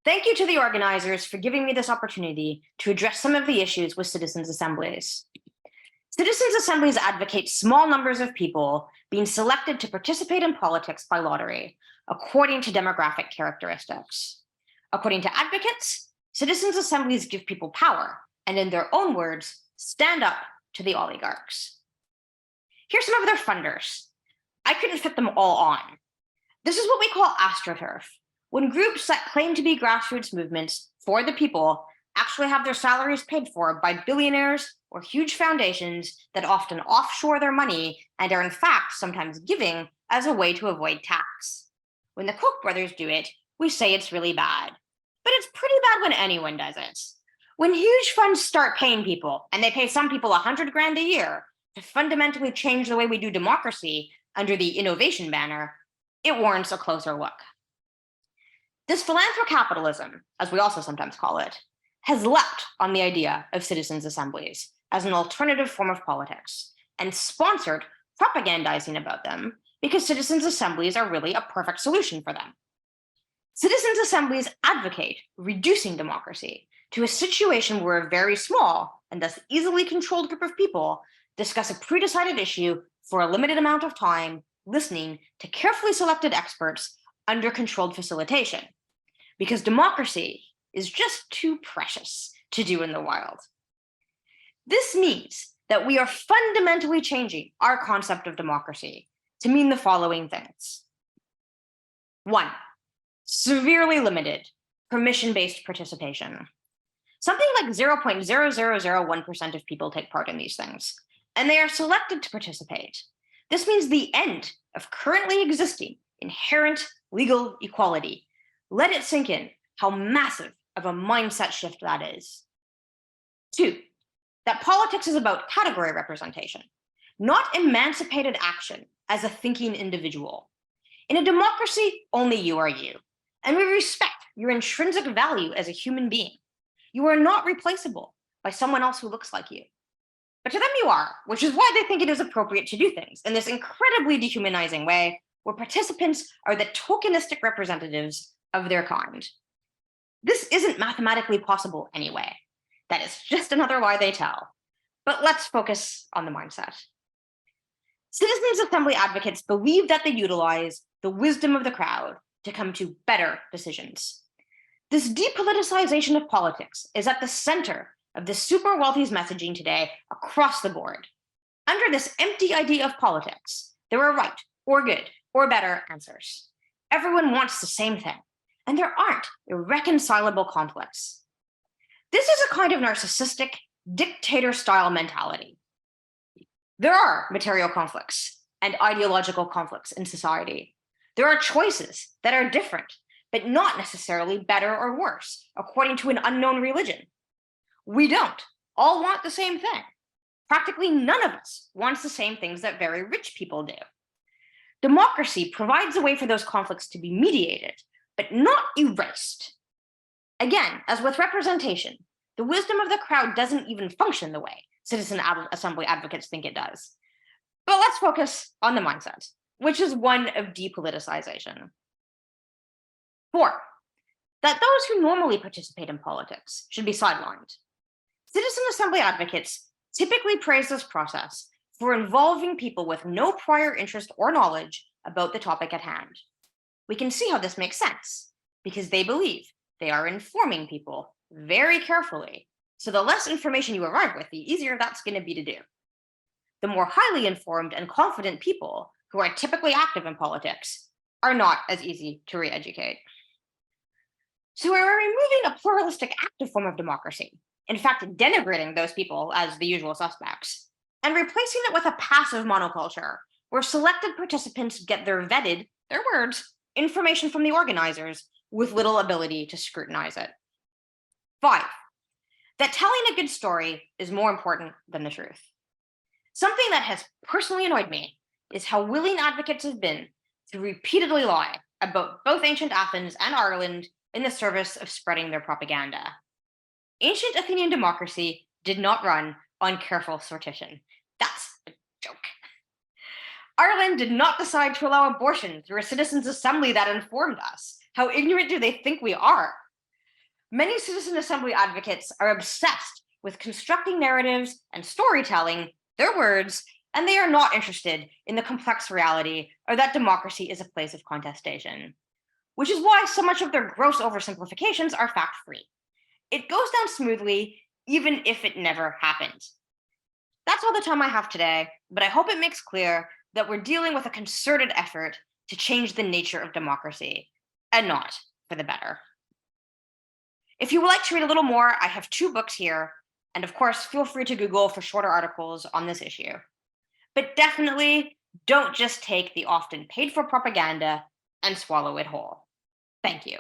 Thank you to the organizers for giving me this opportunity to address some of the issues with citizens' assemblies. Citizens' assemblies advocate small numbers of people being selected to participate in politics by lottery, according to demographic characteristics. According to advocates, citizens' assemblies give people power, and in their own words, stand up to the oligarchs. Here's some of their funders. I couldn't fit them all on. This is what we call astroturf, when groups that claim to be grassroots movements for the people actually have their salaries paid for by billionaires or huge foundations that often offshore their money and are in fact sometimes giving as a way to avoid tax. When the Koch brothers do it, we say it's really bad. But it's pretty bad when anyone does it. When huge funds start paying people, and they pay some people $100,000 a year to fundamentally change the way we do democracy under the innovation banner, it warrants a closer look. This philanthrocapitalism, as we also sometimes call it, has leapt on the idea of citizens' assemblies as an alternative form of politics and sponsored propagandizing about them because citizens' assemblies are really a perfect solution for them. Citizens' assemblies advocate reducing democracy to a situation where a very small and thus easily controlled group of people discuss a pre-decided issue for a limited amount of time, listening to carefully selected experts under controlled facilitation, because democracy is just too precious to do in the wild. This means that we are fundamentally changing our concept of democracy to mean the following things. 1, severely limited permission-based participation. Something like 0.0001% of people take part in these things, and they are selected to participate. This means the end of currently existing inherent legal equality. Let it sink in how massive of a mindset shift that is. 2, that politics is about category representation, not emancipated action as a thinking individual. In a democracy, only you are you, and we respect your intrinsic value as a human being. You are not replaceable by someone else who looks like you. But to them you are, which is why they think it is appropriate to do things in this incredibly dehumanizing way, where participants are the tokenistic representatives of their kind. This isn't mathematically possible anyway. That is just another lie they tell. But let's focus on the mindset. Citizens' assembly advocates believe that they utilize the wisdom of the crowd to come to better decisions. This depoliticization of politics is at the center of the super wealthy's messaging today across the board. Under this empty idea of politics, there are right or good or better answers. Everyone wants the same thing, and there aren't irreconcilable conflicts. This is a kind of narcissistic, dictator-style mentality. There are material conflicts and ideological conflicts in society. There are choices that are different, but not necessarily better or worse, according to an unknown religion. We don't all want the same thing. Practically none of us wants the same things that very rich people do. Democracy provides a way for those conflicts to be mediated, but not erased. Again, as with representation, the wisdom of the crowd doesn't even function the way citizen assembly advocates think it does. But let's focus on the mindset, which is one of depoliticization. 4, that those who normally participate in politics should be sidelined. Citizen assembly advocates typically praise this process for involving people with no prior interest or knowledge about the topic at hand. We can see how this makes sense, because they believe they are informing people very carefully, so the less information you arrive with, the easier that's going to be to do. The more highly informed and confident people who are typically active in politics are not as easy to re-educate. So we're removing a pluralistic active form of democracy, in fact, denigrating those people as the usual suspects, and replacing it with a passive monoculture, where selected participants get their words, information from the organizers with little ability to scrutinize it. 5, that telling a good story is more important than the truth. Something that has personally annoyed me is how willing advocates have been to repeatedly lie about both ancient Athens and Ireland in the service of spreading their propaganda. Ancient Athenian democracy did not run on careful sortition. That's a joke. Ireland did not decide to allow abortion through a citizens' assembly that informed us. How ignorant do they think we are? Many citizen assembly advocates are obsessed with constructing narratives and storytelling, their words, and they are not interested in the complex reality or that democracy is a place of contestation, which is why so much of their gross oversimplifications are fact-free. It goes down smoothly, even if it never happened. That's all the time I have today, but I hope it makes clear that we're dealing with a concerted effort to change the nature of democracy, and not for the better. If you would like to read a little more, I have 2 books here, and of course, feel free to Google for shorter articles on this issue. But definitely don't just take the often paid for propaganda and swallow it whole. Thank you.